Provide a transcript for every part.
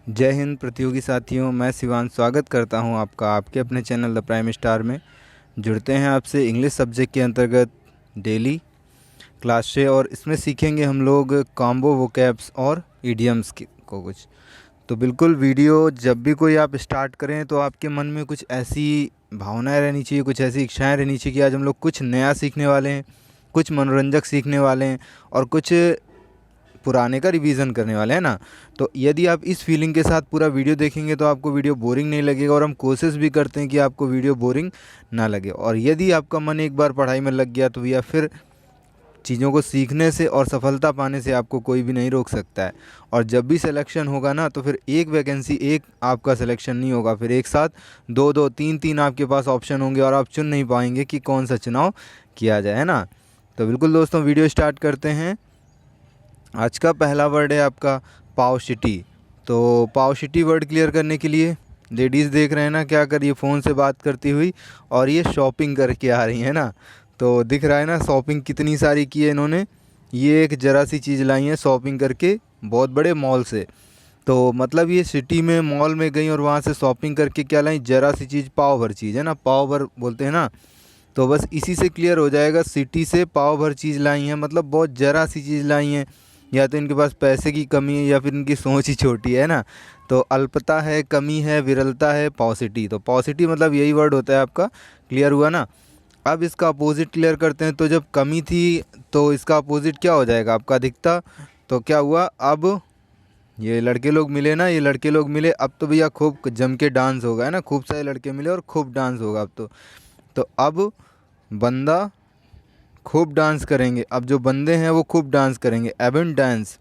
जय हिंद प्रतियोगी साथियों, मैं शिवान स्वागत करता हूं आपका आपके अपने चैनल द प्राइम स्टार में। जुड़ते हैं आपसे इंग्लिश सब्जेक्ट के अंतर्गत डेली क्लास से, और इसमें सीखेंगे हम लोग कॉम्बो वोकैब्स और इडियम्स को कुछ। तो बिल्कुल वीडियो जब भी कोई आप स्टार्ट करें तो आपके मन में कुछ ऐसी भावनाएं रहनी चाहिए, कुछ ऐसी इच्छाएं रहनी चाहिए कि आज हम लोग कुछ नया सीखने वाले हैं, कुछ मनोरंजक सीखने वाले हैं और कुछ पुराने का रिवीजन करने वाले हैं ना। तो यदि आप इस फीलिंग के साथ पूरा वीडियो देखेंगे तो आपको वीडियो बोरिंग नहीं लगेगा, और हम कोशिश भी करते हैं कि आपको वीडियो बोरिंग ना लगे। और यदि आपका मन एक बार पढ़ाई में लग गया तो या फिर चीज़ों को सीखने से और सफलता पाने से आपको कोई भी नहीं रोक सकता है। और जब भी सिलेक्शन होगा ना तो फिर एक वैकेंसी एक आपका सिलेक्शन नहीं होगा, फिर एक साथ दो दो तीन तीन आपके पास ऑप्शन होंगे और आप चुन नहीं पाएंगे कि कौन सा चुनाव किया जाए, है ना। तो बिल्कुल दोस्तों, वीडियो स्टार्ट करते हैं। आज का पहला वर्ड है आपका पावसिटी। तो पावसिटी वर्ड क्लियर करने के लिए लेडीज़ देख रहे हैं ना क्या कर रही है, फ़ोन से बात करती हुई, और ये शॉपिंग करके आ रही है ना। तो दिख रहा है ना शॉपिंग कितनी सारी की है इन्होंने। ये एक ज़रा सी चीज़ लाई है शॉपिंग करके बहुत बड़े मॉल से। तो मतलब ये सिटी में मॉल में गई और वहाँ से शॉपिंग करके क्या लाई, ज़रा सी चीज़ पाव भर चीज़ है ना, पाव भर बोलते हैं ना। तो बस इसी से क्लियर हो जाएगा, सिटी से पाव भर चीज़ लाई हैं मतलब बहुत ज़रा सी चीज़ लाई हैं। या तो इनके पास पैसे की कमी है या फिर इनकी सोच ही छोटी है ना। तो अल्पता है, कमी है, विरलता है, पॉसिटी। तो पॉसिटी मतलब यही वर्ड होता है आपका। क्लियर हुआ ना। अब इसका अपोजिट क्लियर करते हैं। तो जब कमी थी तो इसका अपोजिट क्या हो जाएगा आपका, अधिकता। तो क्या हुआ, अब ये लड़के लोग मिले ना, ये लड़के लोग मिले, अब तो भैया खूब जम के डांस होगा, है ना। खूब सारे लड़के मिले और खूब डांस होगा अब तो अब बंदा खूब डांस करेंगे। अब जो बंदे हैं वो खूब डांस करेंगे, एबंडेंस।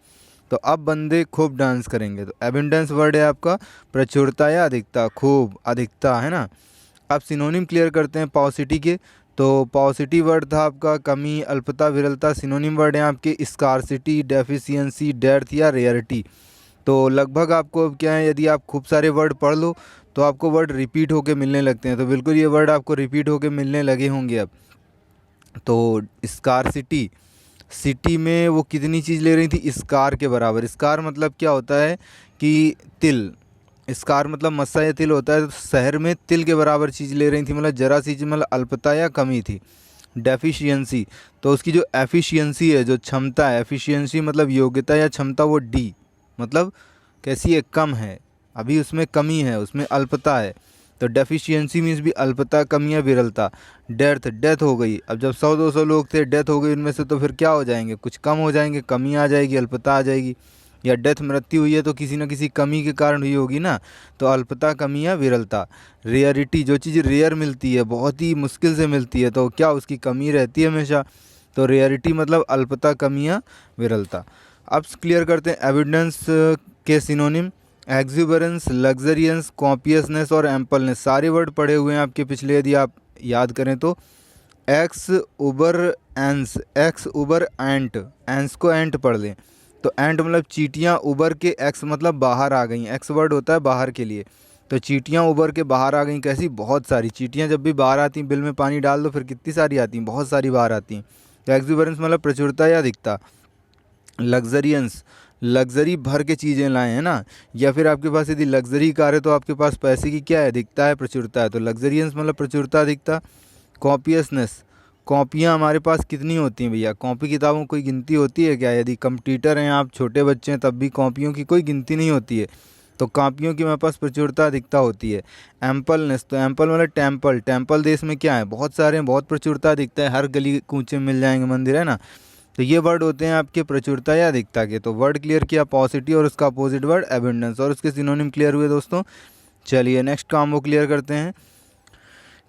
तो अब बंदे खूब डांस करेंगे। तो एबंडेंस वर्ड है आपका प्रचुरता या अधिकता, खूब, अधिकता, है ना। अब सिनोनिम क्लियर करते हैं पॉसिटी के। तो पॉसिटी वर्ड था आपका कमी, अल्पता, विरलता। सिनोनिम वर्ड है आपके स्कार्सिटी, डेफिशिएंसी, डेर्थ या रेयरिटी। तो लगभग आपको अब क्या है, यदि आप खूब सारे वर्ड पढ़ लो तो आपको वर्ड रिपीट होके मिलने लगते हैं। तो बिल्कुल ये वर्ड आपको रिपीट होके मिलने लगे होंगे अब। तो स्कारसिटी, सिटी में वो कितनी चीज़ ले रही थी, स्कार के बराबर। स्कार मतलब क्या होता है कि तिल। स्कार मतलब मस्सा या तिल होता है। तो शहर में तिल के बराबर चीज़ ले रही थी, मतलब जरा सी चीज़, मतलब अल्पता या कमी थी। डेफिशिएंसी, तो उसकी जो एफिशिएंसी है, जो क्षमता है, एफिशिएंसी मतलब योग्यता या क्षमता, वो डी मतलब कैसी है, कम है। अभी उसमें कमी है, उसमें अल्पता है। तो डेफिशिएंसी मीन्स भी अल्पता, कमी या विरलता। डेथ, डेथ हो गई। अब जब 100-200 लोग थे, डेथ हो गई उनमें से, तो फिर क्या हो जाएंगे, कुछ कम हो जाएंगे, कमी आ जाएगी, अल्पता आ जाएगी। या डेथ, मृत्यु हुई है तो किसी न किसी कमी के कारण हुई होगी ना। तो अल्पता, कमी या विरलता। रेयरिटी, जो चीज़ रेयर मिलती है, बहुत ही मुश्किल से मिलती है, तो क्या उसकी कमी रहती है हमेशा। तो रेयरिटी मतलब अल्पता, कमी या विरलता। अब क्लियर करते हैं एविडेंस के सिनोनिम। एक्जुबरेंस, लग्जरियंस, कॉपियसनेस और एम्पलनेस। सारे वर्ड पढ़े हुए हैं आपके पिछले, यदि आप याद करें तो। एक्स उबर एंस, एक्स उबर एंट, एंस को एंट पढ़ लें। तो एंट मतलब चींटियाँ, उबर के एक्स मतलब बाहर आ गई। एक्स वर्ड होता है बाहर के लिए। तो चींटियाँ उबर के बाहर आ गई, कैसी, बहुत सारी चींटियाँ जब भी बाहर आती हैं, बिल में पानी डाल दो फिर कितनी सारी आती हैं, बहुत सारी बाहर आती हैं। तो एक्जुबरेंस मतलब प्रचुरता या अधिकता। लग्जरियंस, लग्जरी भर के चीज़ें लाए हैं ना। या फिर आपके पास यदि लग्जरी कार है तो आपके पास पैसे की क्या है, अधिकता है, प्रचुरता है। तो लग्जरियंस मतलब प्रचुरता, अधिकता। कॉपियसनेस, कॉपियाँ हमारे पास कितनी होती हैं भैया, कॉपी किताबों कोई गिनती होती है क्या। यदि कंप्यूटर हैं आप, छोटे बच्चे हैं, तब भी कॉपियों की कोई गिनती नहीं होती है। तो कॉपियों की हमारे पास प्रचुरता, अधिकता होती है। एम्पलनेस, तो एम्पल मतलब टेम्पल, टेम्पल देश में क्या है, बहुत सारे हैं, बहुत प्रचुरता दिखता है, हर गली कूचे में मिल जाएंगे मंदिर, है ना। तो ये वर्ड होते हैं आपके प्रचुरता या अधिकता के। तो वर्ड क्लियर किया पॉसिटिव और उसका अपोजिट वर्ड एबंडेंस, और उसके सिनोनिम क्लियर हुए दोस्तों। चलिए नेक्स्ट काम वो क्लियर करते हैं,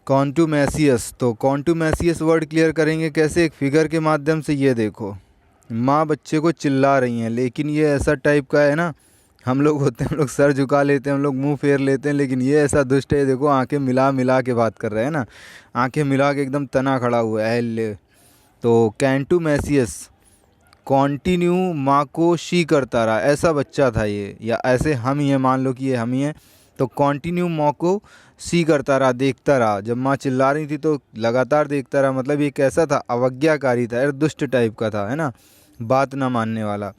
कॉन्टूमेसियस। तो कॉन्टूमेसियस वर्ड क्लियर करेंगे कैसे, एक फिगर के माध्यम से। ये देखो, माँ बच्चे को चिल्ला रही हैं, लेकिन ये ऐसा टाइप का है ना, हम लोग होते हैं, हम लोग सर झुका लेते हैं, हम लोग मुंह फेर लेते हैं, लेकिन ये ऐसा दुष्ट है, देखो आंखें मिला मिला के बात कर रहे हैं ना, आंखें मिला के एकदम तना खड़ा हुआ है ले। तो कैंटूमेसियस, कॉन्टिन्यू माँ को शी करता रहा, ऐसा बच्चा था ये, या ऐसे हम ही हैं, मान लो कि ये हम ही हैं। तो कॉन्टिन्यू माँ को सी करता रहा, देखता रहा। जब माँ चिल्ला रही थी तो लगातार देखता रहा, मतलब ये कैसा था, अवज्ञाकारी था, यार दुष्ट टाइप का था, है ना, बात ना मानने वाला।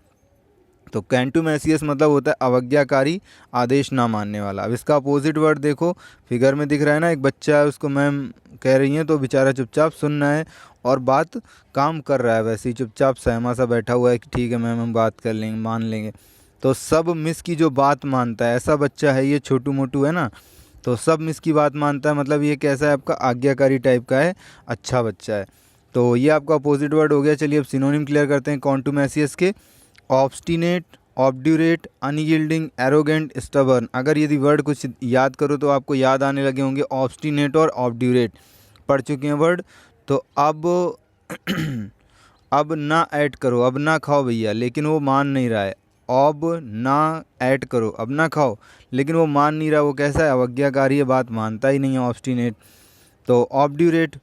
तो कंटुमेशियस मतलब होता है अवज्ञाकारी, आदेश ना मानने वाला। अब इसका अपोजिट वर्ड देखो, फिगर में दिख रहा है ना, एक बच्चा है, उसको मैम कह रही हैं तो बेचारा चुपचाप सुन रहा है और बात काम कर रहा है, वैसे ही चुपचाप सहमा सा बैठा हुआ है कि ठीक है मैम हम बात कर लेंगे, मान लेंगे। तो सब मिस की जो बात मानता है ऐसा बच्चा है ये, छोटू मोटू है ना, तो सब मिस की बात मानता है, मतलब ये कैसा है आपका, आज्ञाकारी टाइप का है, अच्छा बच्चा है। तो ये आपका अपोजिट वर्ड हो गया। चलिए अब सिनोनिम क्लियर करते हैं कॉन्टुमेशियस के। Obstinate, obdurate, unyielding, arrogant, stubborn. अगर यदि वर्ड कुछ याद करो तो आपको याद आने लगे होंगे ऑब्स्टिनेट और ऑब्ड्यूरेट, पढ़ चुके हैं वर्ड। तो अब अब ना ऐड करो, अब ना खाओ भैया, लेकिन वो मान नहीं रहा है। अब ना ऐड करो, अब ना खाओ, लेकिन वो मान नहीं रहा, वो कैसा है, अवज्ञाकारी है, बात मानता ही नहीं है, ऑब्स्टिनेट। तो ऑब्ड्यूरेट,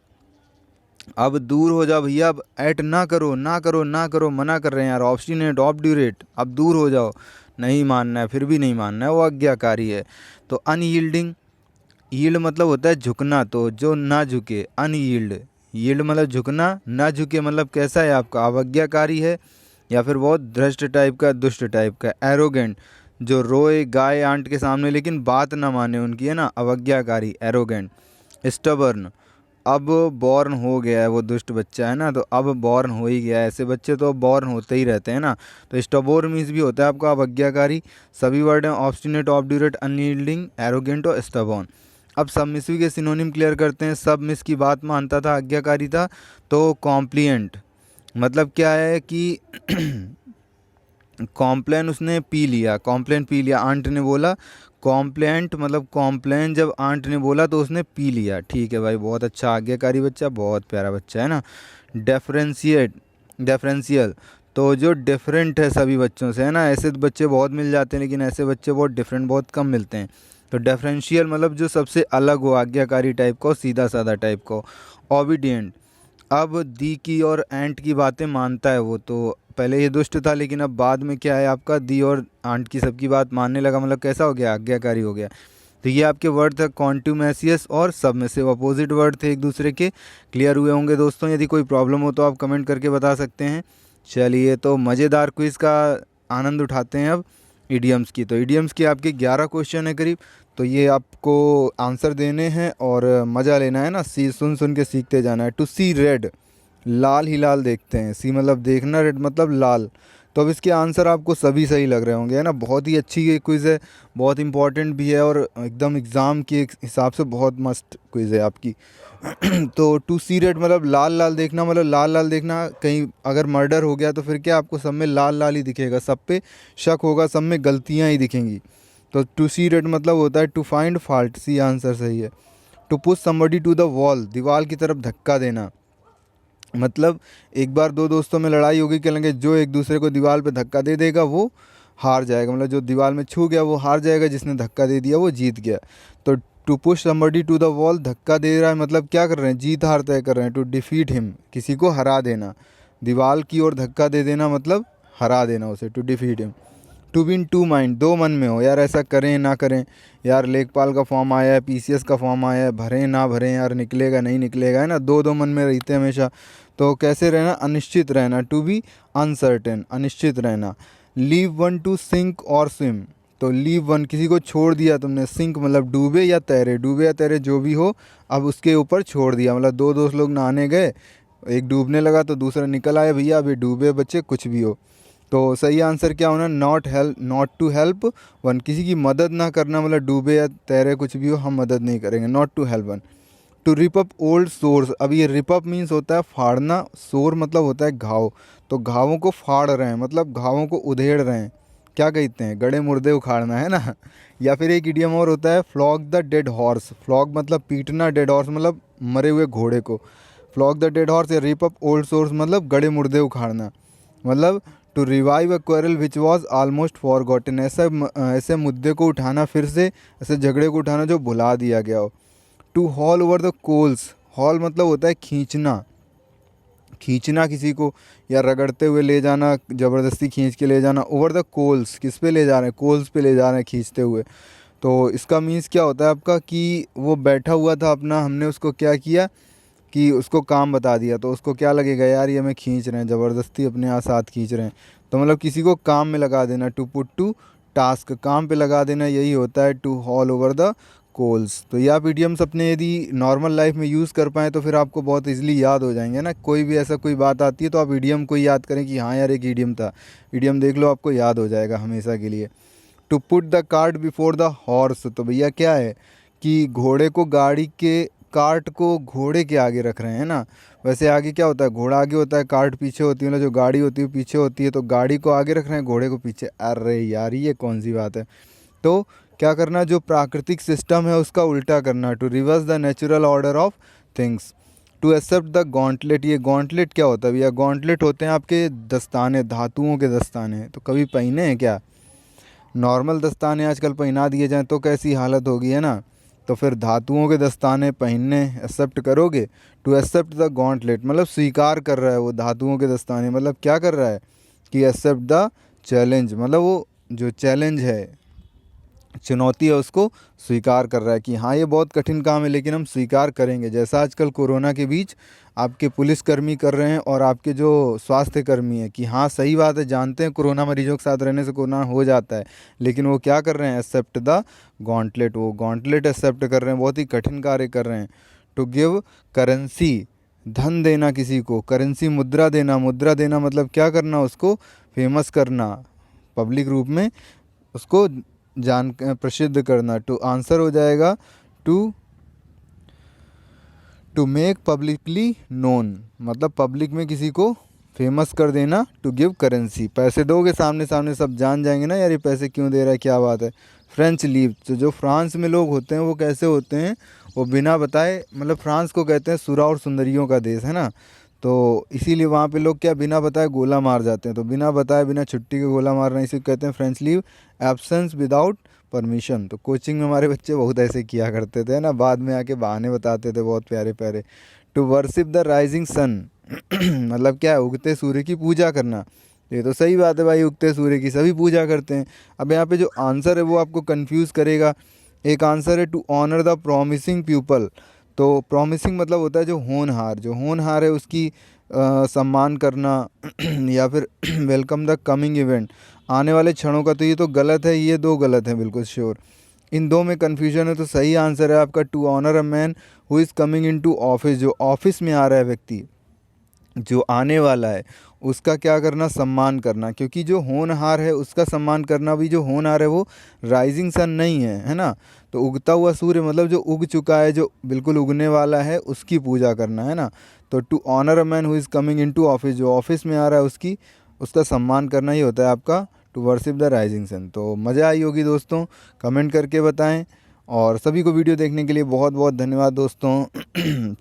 अब दूर हो जाओ भैया, अब ऐट ना करो, ना करो, ना करो, मना कर रहे हैं यार, ऑब्स्टिनेट, ऑब्ड्यूरेट, अब दूर हो जाओ, नहीं मानना है, फिर भी नहीं मानना है, वो आज्ञाकारी है। तो अनयील्डिंग, यील्ड मतलब होता है झुकना, तो जो ना झुके, अनयील्ड, यील्ड मतलब झुकना, ना झुके मतलब कैसा है आपका, अवज्ञाकारी है या फिर बहुत भ्रष्ट टाइप का, दुष्ट टाइप का। एरोगेंट, जो रोए गाय आंट के सामने लेकिन बात ना माने उनकी, है ना, अवज्ञाकारी, एरोगेंट। स्टबर्न, अब बॉर्न हो गया है, वो दुष्ट बच्चा है ना, तो अब बॉर्न हो ही गया है, ऐसे बच्चे तो बॉर्न होते ही रहते हैं ना। तो स्टबोर्न मीन्स भी होता है आपका अवज्ञाकारी। सभी वर्ड हैं ऑब्स्टिनेट, ऑब्ड्यूरेट, अनयील्डिंग, एरोगेंट और स्टबॉर्न। अब सबमिसिव के सिनोनिम क्लियर करते हैं। सब मिस की बात मानता था, आज्ञाकारी था। तो कॉम्प्लिएंट मतलब क्या है कि कॉम्प्लेन उसने पी लिया, कॉम्प्लेन पी लिया, आंट ने बोला। कॉम्प्लेंट मतलब कॉम्प्लेन, जब आंट ने बोला तो उसने पी लिया। ठीक है भाई, बहुत अच्छा, आज्ञाकारी बच्चा, बहुत प्यारा बच्चा है ना। डेफरेंशिएट, डेफरेंशियल, तो जो डिफरेंट है सभी बच्चों से, है ना, ऐसे तो बच्चे बहुत मिल जाते हैं लेकिन ऐसे बच्चे बहुत डिफरेंट बहुत कम मिलते हैं। तो डिफरेंशियल मतलब जो सबसे अलग हो, आज्ञाकारी टाइप को, सीधा साधा टाइप को। ओबीडियंट, अब दी की और एंट की बातें मानता है वो, तो पहले ये दुष्ट था लेकिन अब बाद में क्या है आपका, दी और आंट की सबकी बात मानने लगा, मतलब कैसा हो गया, आज्ञाकारी हो गया। तो ये आपके वर्ड थे कॉन्ट्यूमेसियस और सबमिसिव, अपोजिट वर्ड थे एक दूसरे के। क्लियर हुए होंगे दोस्तों, यदि कोई प्रॉब्लम हो तो आप कमेंट करके बता सकते हैं। चलिए तो मज़ेदार क्विज़ का आनंद उठाते हैं अब इडियम्स की। तो इडियम्स के आपके 11 क्वेश्चन है करीब, तो ये आपको आंसर देने हैं और मज़ा लेना है ना, सुन सुन के सीखते जाना है। टू सी रेड, लाल ही लाल देखते हैं, सी मतलब देखना, रेड मतलब लाल। तो अब इसके आंसर आपको सभी सही लग रहे होंगे, है ना। बहुत ही अच्छी ये क्विज़ है, बहुत इंपॉर्टेंट भी है और एकदम एग्ज़ाम के हिसाब से बहुत मस्त क्विज़ है आपकी। तो टू सी रेड मतलब लाल लाल देखना, मतलब लाल लाल देखना, कहीं अगर मर्डर हो गया तो फिर क्या आपको सब में लाल लाल ही दिखेगा, सब पे शक होगा, सब में गलतियाँ ही दिखेंगी। तो टू सी रेड मतलब होता है to find fault, C answer सही है। To push somebody to the wall, दीवार की तरफ धक्का देना, मतलब एक बार दो दोस्तों में लड़ाई होगी, क्या लेंगे, जो एक दूसरे को दीवार पे धक्का दे देगा वो हार जाएगा, मतलब जो दीवार में छू गया वो हार जाएगा, जिसने धक्का दे दिया वो जीत गया। तो to push somebody to the wall, धक्का दे रहा है मतलब क्या कर रहे हैं, जीत हार तय कर रहे हैं। टू डिफीट हिम, किसी को हरा देना, दीवार की ओर धक्का दे देना मतलब हरा देना उसे, to defeat him. To be in two minds, दो मन में हो, यार ऐसा करें ना करें, यार लेखपाल का फॉर्म आया है, पीसीएस का फॉर्म आया है, भरें ना भरें, यार निकलेगा नहीं निकलेगा, है ना, दो दो मन में रहते हैं हमेशा। तो कैसे रहना, अनिश्चित रहना, टू बी अनसर्टेन, अनिश्चित रहना। लीव वन टू सिंक और स्विम, तो लीव वन किसी को छोड़ दिया तुमने, सिंक मतलब डूबे या तैरे, डूबे या तैरे जो भी हो, अब उसके ऊपर छोड़ दिया, मतलब दो दोस्त लोग नहाने गए, एक डूबने लगा तो दूसरा निकल आया, भैया अभी डूबे बच्चे, कुछ भी हो। तो सही आंसर क्या होना, not help, not to help one, किसी की मदद ना करना, मतलब डूबे या तैरे कुछ भी हो हम मदद नहीं करेंगे, not to help one. To rip up old sores, अब ये रिप अप मीन्स होता है फाड़ना, सोर मतलब होता है घाव, तो घावों को फाड़ रहे हैं मतलब घावों को उधेड़ रहे हैं, क्या कहते हैं, गड़े मुर्दे उखाड़ना, है ना। या फिर एक इडियम और होता है flog the dead horse, flog मतलब पीटना, डेड हॉर्स मतलब मरे हुए घोड़े को, फ्लॉग द डेड हॉर्स या रिप अप ओल्ड सोर्स मतलब गड़े मुर्दे उखाड़ना, मतलब to revive a quarrel which was almost forgotten, ऐसे मुद्दे को उठाना फिर से, ऐसे झगड़े को उठाना जो भुला दिया गया हो। To haul over the coals, haul मतलब होता है खींचना, खींचना किसी को या रगड़ते हुए ले जाना, ज़बरदस्ती खींच के ले जाना। ओवर द कोल्स, किस पे ले जा रहे हैं, कोल्स पे ले जा रहे हैं खींचते हुए। तो इसका मीन्स क्या होता है आपका कि वो बैठा हुआ था अपना, हमने उसको क्या किया कि उसको काम बता दिया, तो उसको क्या लगेगा, यार ये हमें खींच रहे हैं, ज़बरदस्ती अपने यहाँ साथ खींच रहे हैं। तो मतलब किसी को काम में लगा देना, टू पुट टू टास्क, काम पे लगा देना, यही होता है to haul over the coals. तो ये आप इडियम्स अपने यदि नॉर्मल लाइफ में यूज़ कर पाएँ तो फिर आपको बहुत इजीली याद हो जाएंगे ना। कोई भी ऐसा कोई बात आती है तो आप इडियम को ही याद करें कि हाँ यार एक इडियम था, इडियम देख लो, आपको याद हो जाएगा हमेशा के लिए। To put the cart before the horse, तो भैया क्या है कि घोड़े को गाड़ी के, कार्ट को घोड़े के आगे रख रहे हैं ना। वैसे आगे क्या होता है, घोड़ा आगे होता है, कार्ट पीछे होती है, मतलब जो गाड़ी होती है पीछे होती है, तो गाड़ी को आगे रख रहे हैं, घोड़े को पीछे। अरे यार ये कौन सी बात है। तो क्या करना, जो प्राकृतिक सिस्टम है उसका उल्टा करना, to reverse the natural order of things. To accept the gauntlet, ये गॉन्टलेट क्या होता है भैया, गॉन्टलेट होते हैं आपके दस्ताने, धातुओं के दस्ताने। तो कभी पहने हैं क्या, नॉर्मल दस्ताने आजकल पहना दिए जाएँ तो कैसी हालत होगी, है ना। तो फिर धातुओं के दस्ताने पहनने एक्सेप्ट करोगे। टू एक्सेप्ट द गॉन्टलेट मतलब स्वीकार कर रहा है वो धातुओं के दस्ताने, मतलब क्या कर रहा है कि एक्सेप्ट द चैलेंज, मतलब वो जो चैलेंज है, चुनौती है, उसको स्वीकार कर रहा है कि हाँ ये बहुत कठिन काम है लेकिन हम स्वीकार करेंगे। जैसा आजकल कोरोना के बीच आपके पुलिसकर्मी कर रहे हैं और आपके जो स्वास्थ्य कर्मी हैं कि हाँ सही बात है, जानते हैं कोरोना मरीजों के साथ रहने से कोरोना हो जाता है, लेकिन वो क्या कर रहे हैं, एक्सेप्ट द गॉन्टलेट, वो गॉन्टलेट एक्सेप्ट कर रहे हैं, बहुत ही कठिन कार्य कर रहे हैं। टू गिव करेंसी, धन देना किसी को, करेंसी मुद्रा देना, मुद्रा देना मतलब क्या करना, उसको फेमस करना, पब्लिक रूप में उसको जान प्रसिद्ध करना। टू आंसर हो जाएगा टू मेक पब्लिकली नोन, मतलब पब्लिक में किसी को फेमस कर देना। टू गिव करेंसी, पैसे दोगे सामने सामने सब जान जाएंगे ना, यार ये पैसे क्यों दे रहा है, क्या बात है। फ्रेंच लीव, तो जो फ्रांस में लोग होते हैं वो कैसे होते हैं, वो बिना बताए, मतलब फ्रांस को कहते हैं सुरा और सुंदरियों का देश, है ना। तो इसीलिए वहाँ पे लोग क्या बिना बताए गोला मार जाते हैं, तो बिना बताए बिना छुट्टी के गोला मारना इसे कहते हैं French leave. Absence without permission, तो कोचिंग में हमारे बच्चे बहुत ऐसे किया करते थे ना, बाद में आके बहाने बताते थे बहुत प्यारे प्यारे। To worship the rising sun मतलब क्या है, उगते सूर्य की पूजा करना। ये तो सही बात है भाई, उगते सूर्य की सभी पूजा करते हैं। अब यहाँ पे जो आंसर है वो आपको कंफ्यूज करेगा। एक आंसर है to honour the promising people, तो प्रॉमिसिंग मतलब होता है जो होनहार, जो होनहार है उसकी सम्मान करना या फिर वेलकम द कमिंग इवेंट, आने वाले क्षणों का। तो ये तो गलत है, ये दो गलत हैं बिल्कुल श्योर, इन दो में कन्फ्यूजन है। तो सही आंसर है आपका to honour a man who is coming in to office, जो ऑफिस में आ रहा है व्यक्ति, जो आने वाला है उसका क्या करना, सम्मान करना। क्योंकि जो होनहार है उसका सम्मान करना, भी जो होनहार है वो राइजिंग सन नहीं है, है ना। तो उगता हुआ सूर्य मतलब जो उग चुका है, जो बिल्कुल उगने वाला है, उसकी पूजा करना, है ना। तो to honour a man who is coming in to office, जो ऑफिस में आ रहा है उसकी, उसका सम्मान करना ही होता है आपका to worship the rising sun. तो मज़ा आई होगी दोस्तों, कमेंट करके बताएं। और सभी को वीडियो देखने के लिए बहुत बहुत धन्यवाद दोस्तों।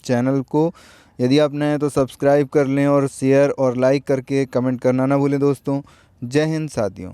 चैनल को यदि आप नए हैं तो सब्सक्राइब कर लें और शेयर और लाइक करके कमेंट करना ना भूलें दोस्तों। जय हिंद साथियों।